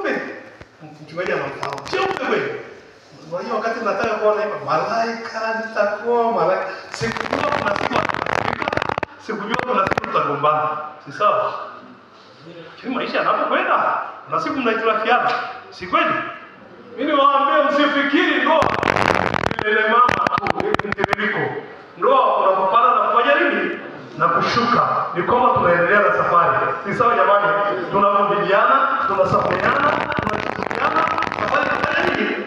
cheupe. Mchungaji anafahamu. Cheupe kweli. Unajua wakati nataka kuona hivi malaika nitakuwa malaika. Sikujua kuna siku atafika. Sikujua kuna siku tutagombana. Si sawa? Kile maisha yanapokwenda, na siku mnaitirafiana. Si kweli? Mimi waambie msifikiri ndoa ile mama tu mtiririko. Ndoa unapopana na kufanya nini? Na kushuka. Ni kama tunaendelea na safari. Si sawa jamani? Tunavumiliana, tunasameheana, tunachukuliana, safari inafanya nini?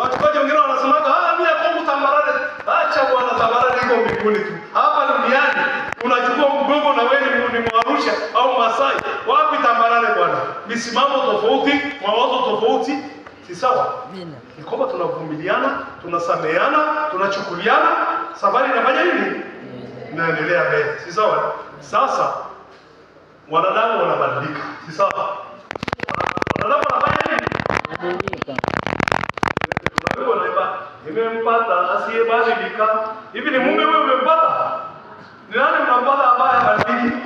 Watu wengine wanasema, mimi hapo tambarare. Acha bwana tambarare iko mbinguni tu. Hapa duniani unachukua mgongo na wewe ni Mwarusha au Masai. Wapi tambarare bwana? Misimamo tofauti, mawazo tofauti. Si sawa? Ni kwamba tunavumiliana, tunasameheana, tunachukuliana, safari inafanya nini? Inaendelea mbele. Si sawa? Sasa wanadamu wanabadilika. Si sawa? Wanadamu wanafanya nini? Wanabadilika. Tunajua naimba, nimempata asiyebadilika. Hivi ni mume wewe umempata? Ni nani mnampata ambaye habadiliki?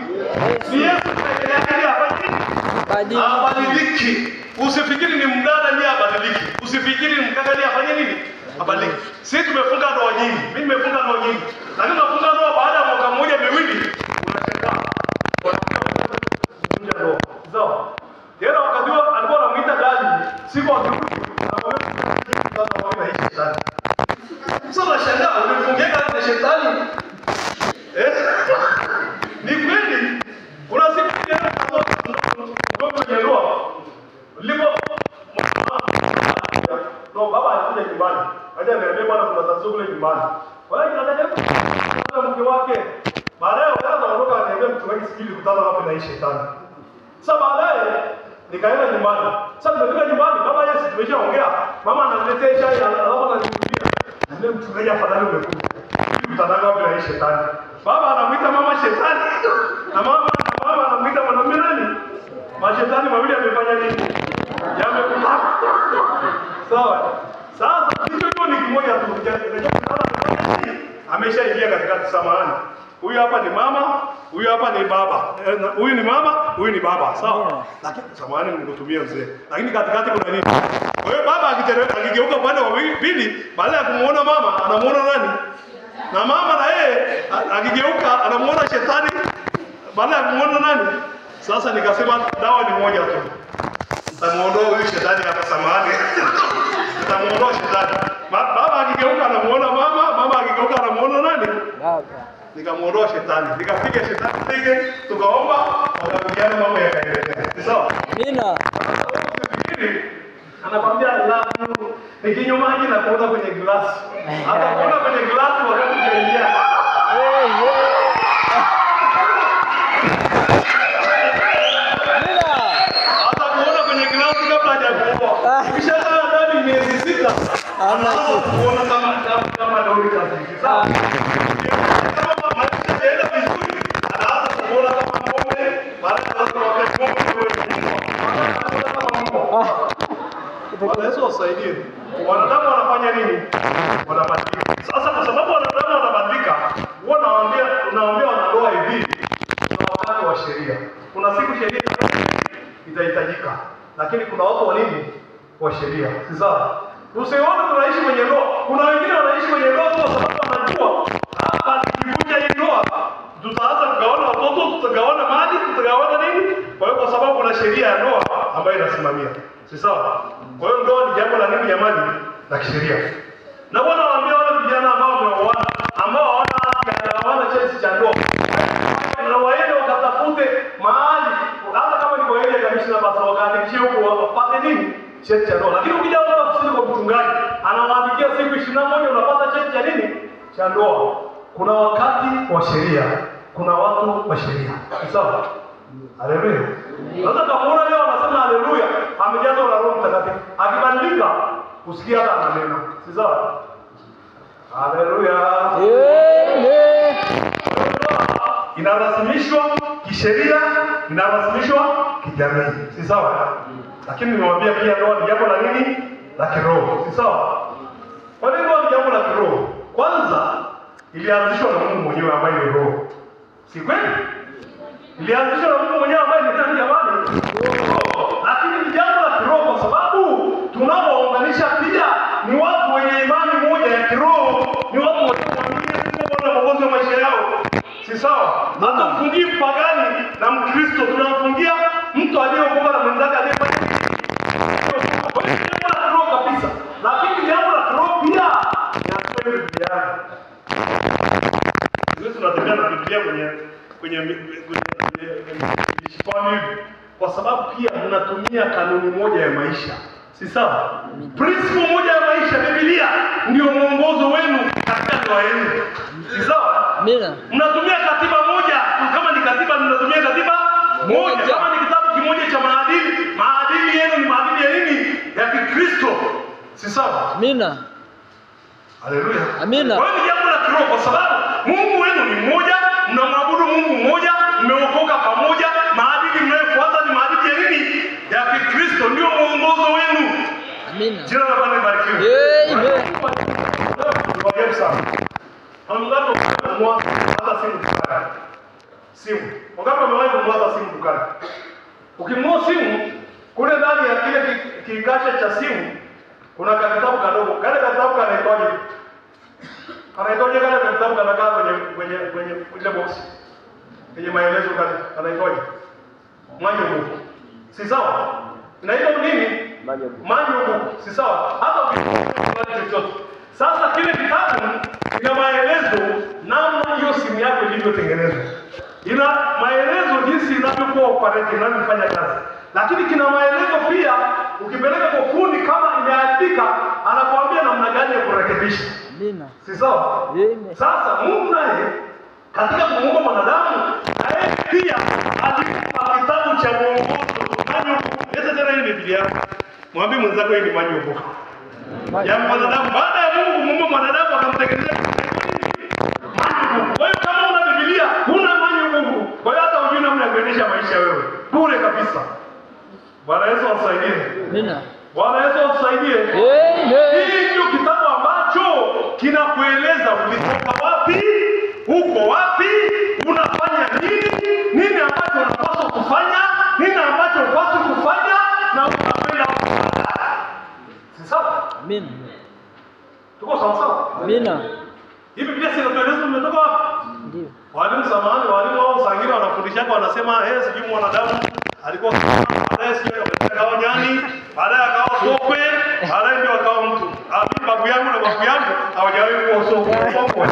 Ni Yesu pekee yake afanye nini? Abadiliki. Usifikiri ni mdada ndiye abadiliki. Usifikiri ni mkaka ndiye afanye nini? Abadiliki. Sisi tumefunga ndoa nyingi. Mimi nimefunga ndoa nyingi. Lakini unafunga ndoa baada ya mwaka mmoja miwili unacheka. Unavunja ndoa. Sawa? Yeye wakati huo alikuwa anamuita dadi. Siku akirudi anamwambia sasa wewe na shetani. Sasa shangaa unifungeka na shetani. Ni kweli. Kuna siku tena kwa kwenye ndoa. Lipo no baba alikuja nyumbani. Aje niambie bwana kuna tatizo kule nyumbani. Kwa hiyo tunataka kwa mke wake. Baadaye wakaanza kuondoka akaniambia mchungaji sikili kutana wapi na hii shetani. Sasa baadaye nikaenda nyumbani. Sasa nimefika nyumbani baba Yesu tumeshaongea. Mama ananiletea chai alafu ananiambia ndio mchungaji afadhali umekuja. Kutana wapi na hii shetani. Baba anamuita mama shetani. Na mama anamuita mwanamume nani? Mashetani mawili yamefanya nini? Yamekutana. Sawa. Sasa hicho ni kimoja tu. Ameshaingia katika samahani. Huyu hapa ni mama, huyu hapa ni baba. Huyu ni mama, huyu ni baba. Sawa? Lakini samahani nikutumia mzee. Lakini katikati kuna nini? Kwa hiyo baba akigeuka upande wa pili, baada ya kumuona mama, anamuona nani? Na mama na yeye akigeuka anamuona shetani. Baada ya kumuona nani? Sasa nikasema dawa ni moja tu. Nitamuondoa huyu shetani hapa samahani. Nitamuondoa shetani. Baba akigeuka anamuona mama, mama akigeuka anamuona nani? Baba. Nikamuondoa shetani. Nikapiga shetani tege, tukaomba, wakapigiana mambo yakaendelea. Sawa? Amina. Anakwambia love you. Nikinywa maji na kuona kwenye glasi. Hata kuona kwenye glasi wakati unaingia. Ukishakaa ndani miezi 6, anaanza kuona kama dauri kazi. Sawa? Kama maisha yanaenda vizuri, anaanza kuona kama ng'ombe, baada ya wakati ng'ombe Bwana Yesu wasaidie. Wanadamu wanafanya nini? Wanabadilika. Sasa kwa sababu wanadamu wanabadilika, huwa nawaambia wanandoa hivi, kuna wakati wa sheria. Kuna siku sheria itahitajika. Lakini kuna watu wa nini? Wa sheria. Si sawa? Usione tunaishi kwenye ndoa. Kuna wengine wanaishi kwenye ndoa kwa sababu wanajua hapa tukivunja hii ndoa tutaanza kugawana watoto, tutagawana mali, tutagawana nini? Kwa hiyo kwa sababu kuna sheria ya ndoa ambayo inasimamia. Si sawa? Kwa hiyo ndoa ni jambo la nini jamani? La kisheria. Na bwana waambia wale vijana ambao wameoana, ambao hawana cheti cha ndoa. Na waende wakatafute mahali hata kama ni kwa ile kamishna basi wakaandikishie huko wapate nini? Cheti cha ndoa. Lakini ukija hapa ofisini kwa mchungaji, anawaandikia siku 21 unapata cheti cha nini? Cha ndoa. Kuna wakati wa sheria, kuna watu wa sheria. Sawa? Haleluya. Sasa kama leo anasema haleluya, amejazwa na Roho Mtakatifu. Akibadilika, usikia hata maneno. Si sawa? Haleluya. Amen. Inarasimishwa kisheria, inarasimishwa kijamii. Si sawa? Lakini nimewambia pia ndoa ni jambo la nini? La kiroho. Si sawa? Kwa nini ndoa ni jambo la kiroho? Kwanza ilianzishwa na Mungu mwenyewe ambaye ni roho. Si kweli? Ilianzishwa na Mungu mwenyewe ambaye ni nani jamani? Roho. Lakini ni jambo la kiroho Hata mfungii mpagani na Mkristo, tunamfungia mtu aliyeokoka na mwenzake aliyefanya nini? Kwa hiyo jambo la kiroho kabisa. Lakini jambo la kiroho pia ni Biblia. Sisi tunatembea na Biblia kwenye mishipani hivi kwa sababu pia mnatumia kanuni moja ya maisha. Si sawa? Principle moja ya maisha, Biblia ndio mwongozo wenu katika ndoa yenu. Si sawa? Amina. Mnatumia katiba moja, kama ni katiba mnatumia katiba moja. Kama ni kitabu kimoja cha maadili, maadili yenu ni maadili ya nini? Ya Kikristo. Si sawa? Amina. Haleluya. Amina. Kwa hiyo ni jambo la kiroho kwa sababu Mungu wenu ni mmoja, mnamwabudu Mungu mmoja, mmeokoka pamoja, maadili mnayofuata ni maadili ya nini? Ya Kikristo, ndio mwongozo wenu. Amina. Jina la Bwana libarikiwe. Amen. Tuwaje sana. Wangapi wamenunua hata simu dukani? Simu. Wangapi wamewahi kununua hata simu dukani? Ukinunua simu, kule ndani ya kile kikasha cha simu kuna kitabu kadogo. Kale kitabu kanaitwaje? Kanaitwaje kale kitabu kanakaa kwenye ile box. Kwenye maelezo kanaitwaje? Manual. Si sawa? Inaitwa nini? Manual. Si sawa? Hata ukifunga chochote. Sasa kile kitabu kina maelezo namna hiyo simu yako ilivyotengenezwa. Ina maelezo jinsi inavyokuwa operate, inavyofanya kazi. Lakini kina maelezo pia ukipeleka kwa fundi kama imeandika anakuambia namna gani ya kurekebisha. Amina. Si sawa? Amen. Sasa Mungu naye katika kumuumba mwanadamu naye pia alipa kitabu cha mwongozo. Leta tena hii Biblia. Mwambie mwenzako hii ni manual ya mwanadamu. Baada ya Mungu kumuumba mwanadamu akamtengeneza manual. Kwa hiyo kama una Biblia, huna manual. Kwa hiyo hata hujui namna ya kuendesha maisha wewe. Bure kabisa. Bwana Yesu asaidie. Amina. Bwana Yesu asaidie. Amen. Hii ndio kitabu ambacho kinakueleza ulitoka wapi, uko wapi, unafanya nini ambacho unapaswa kufanya, nini ambacho unapaswa kufanya na unapenda kufanya. Si sawa? Amina. Tuko sawa sawa? Amina. Hii Biblia inatueleza umetoka wapi? Ndio. Walimu zamani, walimu wao sangine wanafundisha wanasema sijui mwanadamu alikuwa baadaye sio akawa nyani, baadaye akawa sokwe, baadaye ndio akawa mtu. Babu yangu na babu yangu hawajawahi kuwa sokwe.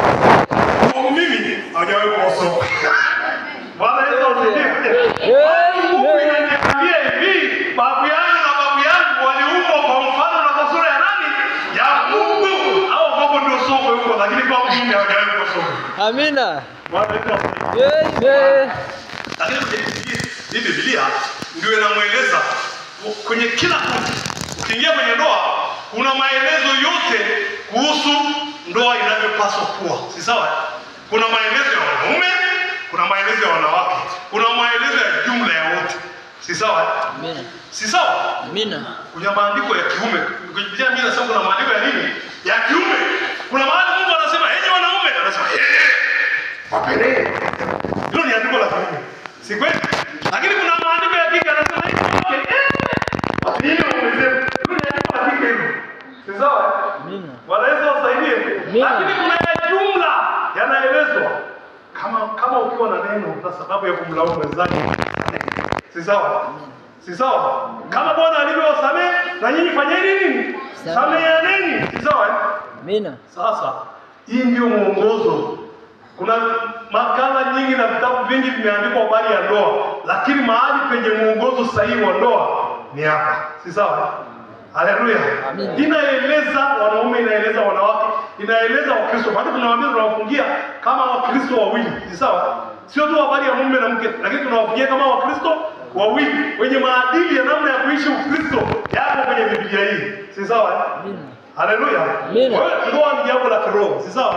Mimi hawajawahi kuwa sokwe. Bwana Yesu asifiwe. Mungu ananiambia hivi, babu yangu na babu yangu waliumbwa kwa mfano na kwa sura ya nani? Ya Mungu. Hao baba ndio sokwe huko, lakini kwa Mungu hawajawahi kuwa sokwe. Amina. Bwana Yesu asifiwe. Amen. Lakini hii Biblia ndio inamweleza kwenye kila kitu. Ukiingia kwenye ndoa, kuna maelezo yote kuhusu ndoa inavyopaswa kuwa. Si sawa? Kuna maelezo ya wanaume, kuna maelezo ya wanawake, kuna maelezo ya jumla ya wote. Si sawa? Amina. Si sawa? Amina. Kuna maandiko ya kiume. Kwenye Biblia mimi nasema kuna maandiko ya nini? Ya kiume. Kuna mahali Mungu anasema, "Enyi wanaume," anasema, "Wapendeni." Hilo ni andiko la kiume. Si kweli? Lakini kuna maandiko ya kike anasema hivi, "Wapendeni waume zenu." Hilo ni andiko la kike hilo. Si sawa? Amina. Bwana Yesu asaidie. Lakini kuna ya jumla yanaelezwa. Kama ukiwa na neno na sababu ya kumlaumu mwenzako. Si sawa? Si sawa? Kama Bwana alivyowasamehe na nyinyi fanyeni nini? Sameheaneni. Si sawa? Amina. Sasa hii ndio mwongozo. Kuna makala nyingi na vitabu vingi vimeandikwa habari ya ndoa, lakini mahali penye mwongozo sahihi wa ndoa ni hapa. Si sawa? Haleluya. Inaeleza wanaume, inaeleza wanawake, inaeleza Wakristo. Bado tunawaambia tunawafungia kama Wakristo wawili. Si sawa? Sio tu habari ya mume na mke, lakini tunawafungia kama Wakristo wawili wenye maadili ya namna ya kuishi Ukristo yako kwenye Biblia hii. Si sawa? Haleluya. Kwa hiyo ndoa ni jambo la kiroho. Si sawa?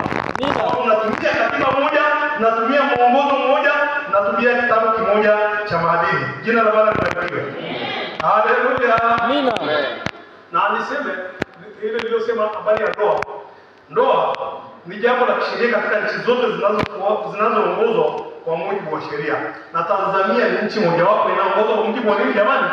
Unatumia katiba moja, unatumia mwongozo mmoja, unatumia kitabu kimoja cha maadili. Jina la Bwana libarikiwe. Haleluya. Amina. Na niseme ile niliyosema habari ya ndoa. Ndoa ni jambo la kisheria katika nchi zote zinazoongozwa kwa mujibu wa sheria. Na Tanzania ni nchi mojawapo inayoongozwa kwa mujibu wa nini jamani?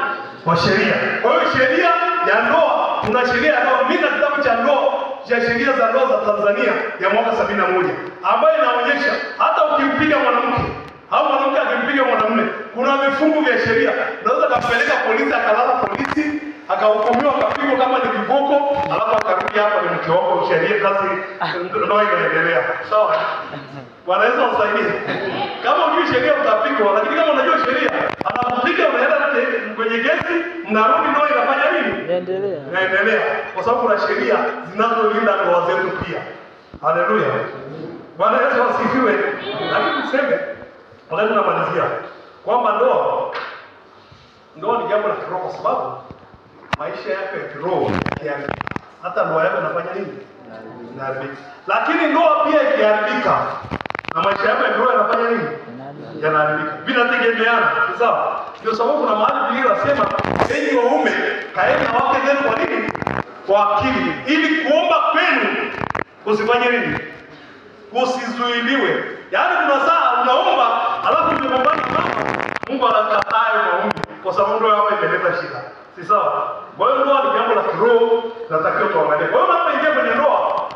Wa sheria. Kwa hiyo sheria ya ndoa, kuna sheria ya ndoa. Mimi na kitabu cha ndoa cha sheria za ndoa za Tanzania ya mwaka 71 ambayo inaonyesha hata ukimpiga mwanamke au mwanamke akimpiga mwanamume, kuna vifungu vya sheria. Unaweza kumpeleka polisi, akalala polisi, akahukumiwa, akapigwa kama ni viboko, alafu akarudi hapa ni mke wako, sheria kazi ndio inaendelea. Sawa? Bwana Yesu asaidie. Kama unajua sheria utapigwa, lakini kama unajua sheria, anakupiga unaenda kwenye kesi, mnarudi ndio inafanya nini? Inaendelea. Kwa sababu kuna sheria zinazolinda ndoa zetu pia. Haleluya. Bwana Yesu asifiwe. Lakini tuseme wakati tunamalizia kwamba ndoa ni jambo la kiroho, kwa sababu maisha yako ya kiroho yakiharibika, hata ndoa yako inafanya nini? Inaharibika. Lakini ndoa pia ikiharibika na maisha yako ya kiroho yanafanya nini? Yanaharibika. Vinategemeana. Sawa? Ndio sababu kuna mahali Biblia inasema, enyi waume kaeni na wake zenu kwa nini? Kwa akili, ili kuomba kwenu kusifanye nini? Kusizuiliwe. Yaani kuna saa unaomba alafu umegombana na Mungu anakataa maombi kwa sababu ndio hapa imeleta shida. Si sawa? Kwa hiyo ndoa ni jambo la kiroho, natakiwa tuangalie. Kwa hiyo unapoingia kwenye ndoa,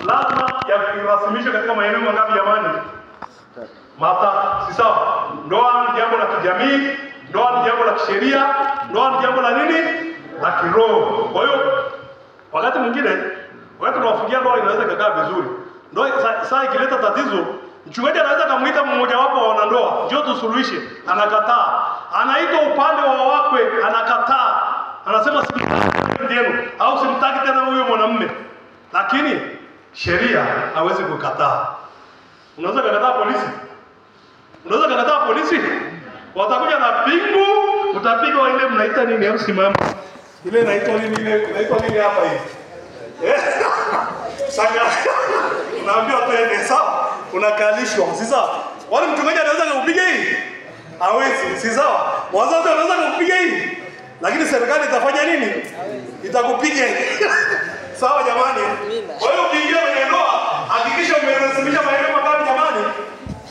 lazima yarasimishwe katika maeneo mangapi jamani? Matatu. Si sawa? Ndoa ni jambo la kijamii, ndoa ni jambo la kisheria, ndoa ni jambo la nini? La kiroho. Kwa hiyo wakati mwingine wakati tunawafungia ndoa inaweza kukaa vizuri. Ndoa saa ikileta tatizo, mchungaji anaweza kumuita mmoja wapo wa wanandoa, njoo tusuluhishe, anakataa. Anaitwa upande wa wakwe, anakataa. Anasema simtaki tena au simtaki tena huyo mwanamume. Lakini sheria hawezi kukataa. Unaweza kukataa polisi? Unaweza kukataa polisi? Watakuja na pingu, utapigwa ile mnaita nini au simama. Ile inaitwa nini hapa hivi? Sasa naambiwa twende sawa, unakalishwa, si sawa? Wale mchungaji anaweza kukupiga hii? Hawezi, si sawa? Wazazi wanaweza kukupiga hii? Lakini serikali itafanya nini? Itakupiga. Sawa jamani? Kwa hiyo ukiingia kwenye ndoa, hakikisha umerasimisha maeneo matatu jamani.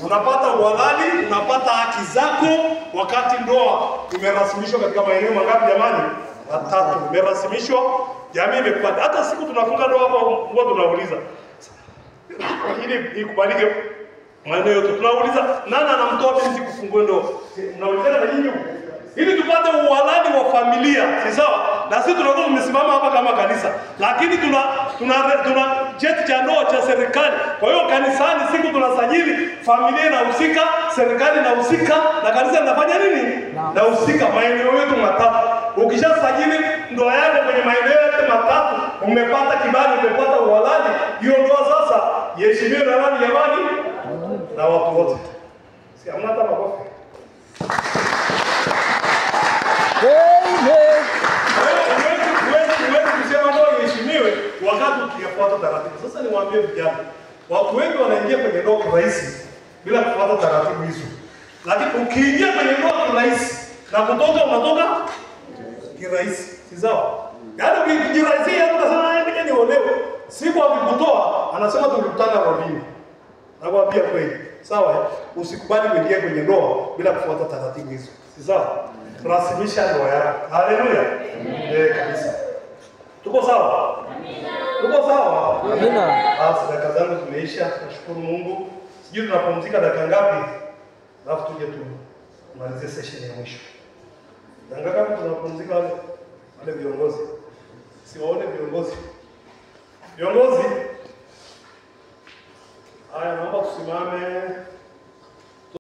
Unapata uhalali, unapata haki zako wakati ndoa imerasimishwa katika maeneo mangapi jamani? Matatu. Imerasimishwa, jamii imekubali. Hata siku tunafunga ndoa hapa huwa tunauliza, ili ikubalike maeneo yote. Tunauliza nani anamtoa binti kufungua ndoa? Mnauliza na nyinyi ili tupate uhalali wa familia, si sawa? Na sisi tunakuwa tumesimama hapa kama kanisa, lakini tuna cheti cha ndoa cha serikali. Kwa hiyo kanisani siku tunasajili, familia inahusika, serikali inahusika, na kanisa linafanya nini? Inahusika maeneo yetu matatu. Ukishasajili ndoa yako kwenye maeneo yote matatu, umepata kibali, umepata uhalali, hiyo ndoa sasa iheshimiwe na nani jamani? Na watu wote. Si hamna hata makofi. Huwezi kusema ndoa iheshimiwe wakati ukifuata taratibu. Sasa niwaambie vijana, watu wengi wanaingia kwenye ndoa kirahisi bila kufuata taratibu hizo. Lakini ukiingia kwenye ndoa kirahisi na kutoka unatoka kirahisi. Si sawa? Yaani ukijirahisia hata unasema ngoja niolewe. Siku akikutoa anasema tulikutana Robini. Nakwambia kweli. Sawa? Usikubali kuingia kwenye ndoa bila kufuata taratibu hizo. Si sawa? Rasimisha ndoa yako. Haleluya. Kabisa. Tuko sawa? Amina. Tuko sawa? Amina. Basi dakika zangu zimeisha. Nashukuru Mungu. Sijui tunapumzika dakika ngapi? Alafu tuje tumalizie session ya mwisho. Dakika ngapi tunapumzika wale viongozi? Siwaone viongozi. Viongozi. Haya, naomba tusimame.